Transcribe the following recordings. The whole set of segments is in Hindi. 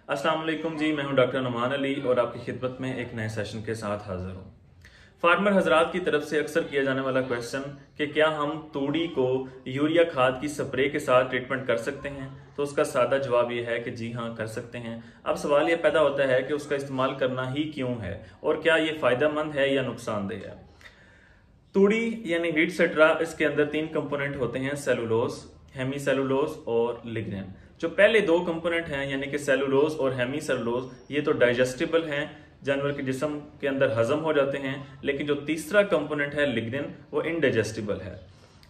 अस्सलाम वालेकुम जी, मैं हूं डॉक्टर नुमान अली और आपकी खिदमत में एक नए सेशन के साथ हाजिर हूं। फार्मर हजरात की तरफ से अक्सर किया जाने वाला क्वेश्चन कि क्या हम तूड़ी को यूरिया खाद की स्प्रे के साथ ट्रीटमेंट कर सकते हैं, तो उसका सादा जवाब ये है कि जी हाँ, कर सकते हैं। अब सवाल ये पैदा होता है कि उसका इस्तेमाल करना ही क्यों है और क्या ये फायदेमंद है या नुकसानदेह है। तूड़ी यानी व्हीट सेट्रा, इसके अंदर 3 कंपोनेंट होते हैं, सेलुलोज, हेमी सेलुलोज और लिग्निन। जो पहले 2 कंपोनेंट हैं यानी कि सेलुलोज और हेमी सेलुलोज, ये तो डाइजेस्टिबल हैं, जानवर के जिस्म के अंदर हजम हो जाते हैं, लेकिन जो तीसरा कंपोनेंट है लिग्निन, वो इनडाइजेस्टिबल है।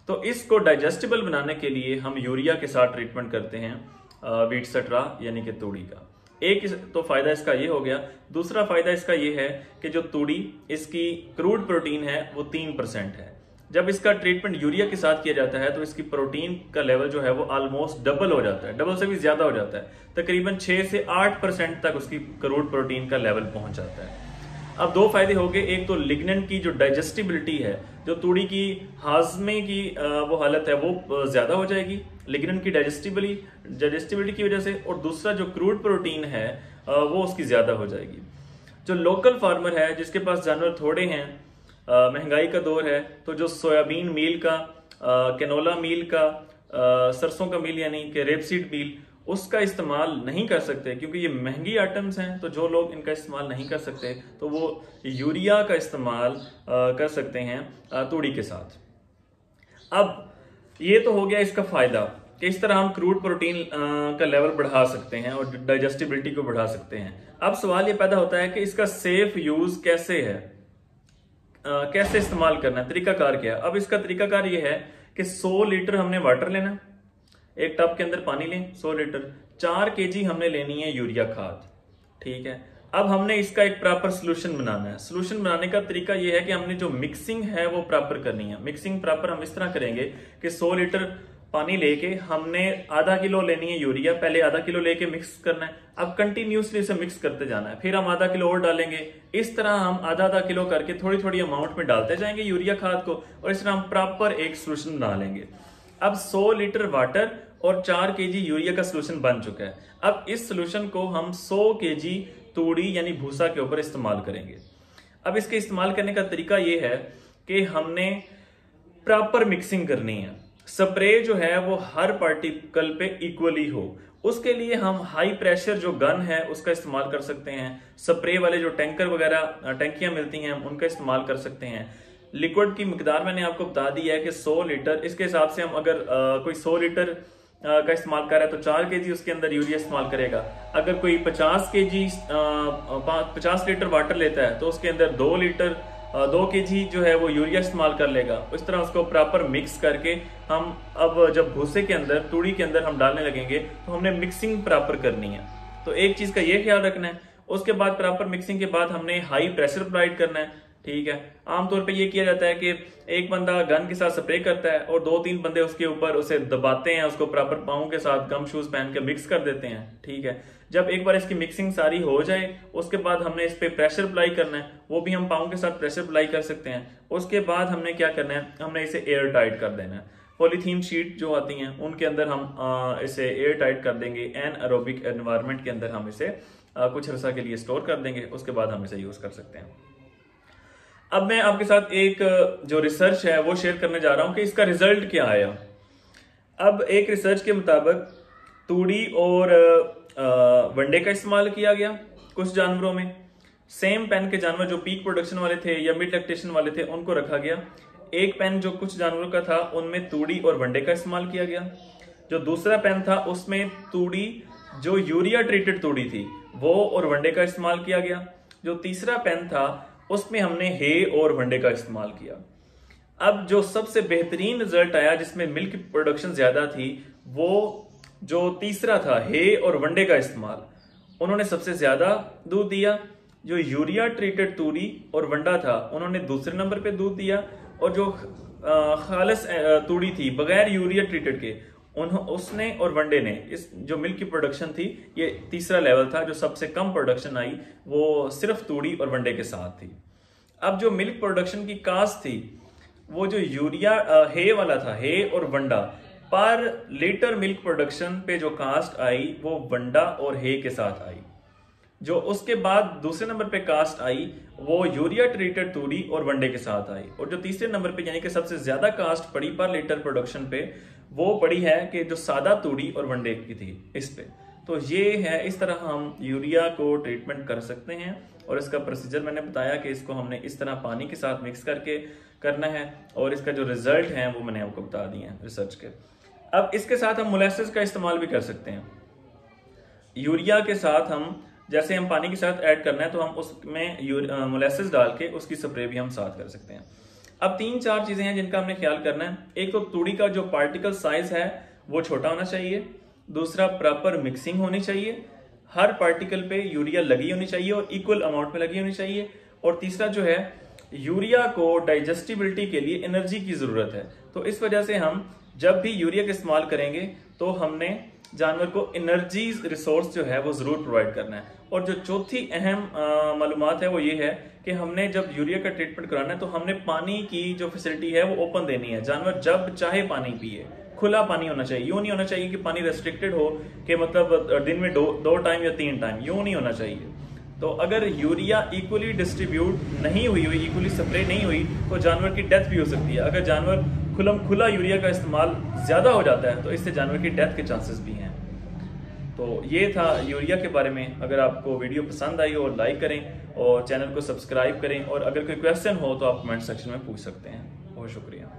तो इसको डाइजेस्टिबल बनाने के लिए हम यूरिया के साथ ट्रीटमेंट करते हैं व्हीट सेट्रा यानी कि तूड़ी का। एक तो फायदा इसका ये हो गया। दूसरा फायदा इसका ये है कि जो तूड़ी, इसकी क्रूड प्रोटीन है वो 3% है। जब इसका ट्रीटमेंट यूरिया के साथ किया जाता है तो इसकी प्रोटीन का लेवल जो है वो ऑलमोस्ट डबल हो जाता है, डबल से भी ज्यादा हो जाता है, तकरीबन 6 से 8% तक उसकी क्रूड प्रोटीन का लेवल पहुंच जाता है। अब 2 फायदे हो गए। एक तो लिग्निन की जो डाइजेस्टिबिलिटी है, जो तूड़ी की हाजमे की वो हालत है वो ज्यादा हो जाएगी लिग्निन की डाइजेस्टिबिलिटी की वजह से, और दूसरा जो क्रूड प्रोटीन है वो उसकी ज्यादा हो जाएगी। जो लोकल फार्मर है जिसके पास जानवर थोड़े हैं, महंगाई का दौर है, तो जो सोयाबीन मील का, कैनोला मील का, सरसों का मील यानी कि रेपसीड मील, उसका इस्तेमाल नहीं कर सकते क्योंकि ये महंगी आइटम्स हैं। तो जो लोग इनका इस्तेमाल नहीं कर सकते तो वो यूरिया का इस्तेमाल कर सकते हैं तूड़ी के साथ। अब ये तो हो गया इसका फायदा कि इस तरह हम क्रूड प्रोटीन का लेवल बढ़ा सकते हैं और डाइजेस्टिबिलिटी को बढ़ा सकते हैं। अब सवाल ये पैदा होता है कि इसका सेफ यूज कैसे है, कैसे इस्तेमाल करना है, तरीकाकार क्या है। अब इसका तरीकाकार ये है कि 100 लीटर हमने वाटर लेना, एक टब के अंदर पानी लें 100 लीटर, 4 kg हमने लेनी है यूरिया खाद, ठीक है। अब हमने इसका एक प्रॉपर सोल्यूशन बनाना है। सोल्यूशन बनाने का तरीका यह है कि हमने जो मिक्सिंग है वो प्रॉपर करनी है। मिक्सिंग प्रॉपर हम इस तरह करेंगे कि 100 लीटर पानी लेके हमने आधा किलो लेनी है यूरिया, पहले आधा किलो लेके मिक्स करना है। अब कंटिन्यूसली इसे मिक्स करते जाना है, फिर हम आधा किलो और डालेंगे। इस तरह हम आधा किलो करके थोड़ी थोड़ी अमाउंट में डालते जाएंगे यूरिया खाद को, और इस तरह हम प्रॉपर एक सोल्यूशन बना लेंगे। अब 100 लीटर वाटर और 4 kg यूरिया का सोल्यूशन बन चुका है। अब इस सोल्यूशन को हम 100 kg तूड़ी यानी भूसा के ऊपर इस्तेमाल करेंगे। अब इसके इस्तेमाल करने का तरीका यह है कि हमने प्रॉपर मिक्सिंग करनी है। स्प्रे जो है वो हर पार्टिकल पे इक्वली हो, उसके लिए हम हाई प्रेशर जो गन है उसका इस्तेमाल कर सकते हैं। स्प्रे वाले जो टैंकर वगैरह टैंकियां मिलती हैं उनका इस्तेमाल कर सकते हैं। लिक्विड की मिकदार मैंने आपको बता दी है कि 100 लीटर, इसके हिसाब से हम अगर कोई 100 लीटर का इस्तेमाल कर रहा है तो 4 kg उसके अंदर यूरिया इस्तेमाल करेगा। अगर कोई 50 लीटर वाटर लेता है तो उसके अंदर 2 kg जो है वो यूरिया इस्तेमाल कर लेगा। इस तरह उसको प्रॉपर मिक्स करके हम अब जब भूसे के अंदर, तूड़ी के अंदर हम डालने लगेंगे तो हमने मिक्सिंग प्रॉपर करनी है। तो एक चीज का ये ख्याल रखना है। उसके बाद प्रॉपर मिक्सिंग के बाद हमने हाई प्रेशर अप्लाई करना है, ठीक है। आमतौर पे ये किया जाता है कि एक बंदा गन के साथ स्प्रे करता है और 2-3 बंदे उसके ऊपर उसे दबाते हैं, उसको प्रॉपर पाँव के साथ गम शूज पहन के मिक्स कर देते हैं, ठीक है। जब एक बार इसकी मिक्सिंग सारी हो जाए उसके बाद हमने इस पे प्रेशर अप्लाई करना है, वो भी हम पाँव के साथ प्रेशर अप्लाई कर सकते हैं। उसके बाद हमने क्या करना है, हमने इसे एयर टाइट कर देना है। पॉलीथीन शीट जो आती हैं उनके अंदर हम इसे एयर टाइट कर देंगे। एनएरोबिक एनवायरनमेंट के अंदर हम इसे कुछ अर्सा के लिए स्टोर कर देंगे, उसके बाद हम इसे यूज कर सकते हैं। अब मैं आपके साथ एक जो रिसर्च है वो शेयर करने जा रहा हूं कि इसका रिजल्ट क्या आया। अब एक रिसर्च के मुताबिक तूड़ी और वनडे का इस्तेमाल किया गया कुछ जानवरों में। सेम पेन के जानवर जो पीक प्रोडक्शन वाले थे या मिड लैक्टेशन वाले थे उनको रखा गया। एक पेन जो कुछ जानवरों का था उनमें तूड़ी और वनडे का इस्तेमाल किया गया। जो दूसरा पेन था उसमें तूड़ी, जो यूरिया ट्रीटेड तूड़ी थी, वो और वनडे का इस्तेमाल किया गया। जो तीसरा पेन था उसमें हमने हे और वनडे का इस्तेमाल किया। अब जो सबसे बेहतरीन रिजल्ट आया, जिसमें मिल्क प्रोडक्शन ज्यादा थी, वो जो तीसरा था हे और वनडे का इस्तेमाल, उन्होंने सबसे ज्यादा दूध दिया। जो यूरिया ट्रीटेड तूड़ी और वंडा था उन्होंने दूसरे नंबर पे दूध दिया, और जो खालिस तूड़ी थी बगैर यूरिया ट्रीटेड के, उसने और वनडे ने, इस जो मिल्क की प्रोडक्शन थी ये तीसरा लेवल था। जो सबसे कम प्रोडक्शन आई वो सिर्फ तूड़ी और वनडे के साथ थी। अब जो मिल्क प्रोडक्शन की कास्ट थी, वो जो यूरिया हे वाला था, हे और वंडा, पर लीटर मिल्क प्रोडक्शन पे जो कास्ट आई वो वंडा और हे के साथ आई। जो उसके बाद दूसरे नंबर पे कास्ट आई वो यूरिया ट्रीटेड तूड़ी और वनडे के साथ आई, और जो तीसरे नंबर पे यानी कि सबसे ज्यादा कास्ट पड़ी पर लीटर प्रोडक्शन पे वो पड़ी है कि जो सादा तूड़ी और वनडे की थी इस पे। तो ये है, इस तरह हम यूरिया को ट्रीटमेंट कर सकते हैं, और इसका प्रोसीजर मैंने बताया कि इसको हमने इस तरह पानी के साथ मिक्स करके करना है, और इसका जो रिजल्ट है वो मैंने आपको बता दिए हैं रिसर्च के। अब इसके साथ हम मोलेसिस का इस्तेमाल भी कर सकते हैं। यूरिया के साथ हम जैसे हम पानी के साथ ऐड करना है तो हम उसमें मोलेसिस डाल के उसकी स्प्रे भी हम साथ कर सकते हैं। अब 3-4 चीजें हैं जिनका हमने ख्याल करना है। एक तो तूड़ी का जो पार्टिकल साइज है वो छोटा होना चाहिए, दूसरा प्रॉपर मिक्सिंग होनी चाहिए, हर पार्टिकल पे यूरिया लगी होनी चाहिए और इक्वल अमाउंट में लगी होनी चाहिए, और तीसरा जो है यूरिया को डाइजेस्टिबिलिटी के लिए एनर्जी की जरूरत है। तो इस वजह से हम जब भी यूरिया का इस्तेमाल करेंगे तो हमने जानवर को एनर्जी रिसोर्स जो है वो जरूर प्रोवाइड करना है। और जो चौथी अहम मालूमात है वो ये है कि हमने जब यूरिया का ट्रीटमेंट कराना है तो हमने पानी की जो फैसिलिटी है वो ओपन देनी है, जानवर जब चाहे पानी पिए, खुला पानी होना चाहिए। यूं नहीं होना चाहिए कि पानी रेस्ट्रिक्टेड हो कि मतलब दिन में 2 टाइम या 3 टाइम, यूं नहीं होना चाहिए। तो अगर यूरिया इक्वली डिस्ट्रीब्यूट नहीं हुई, इक्वली स्प्रे नहीं हुई तो जानवर की डेथ भी हो सकती है। अगर जानवर खुला यूरिया का इस्तेमाल ज्यादा हो जाता है तो इससे जानवर की डेथ के चांसेस भी हैं। तो ये था यूरिया के बारे में। अगर आपको वीडियो पसंद आई हो लाइक करें और चैनल को सब्सक्राइब करें, और अगर कोई क्वेश्चन हो तो आप कमेंट सेक्शन में पूछ सकते हैं। बहुत शुक्रिया।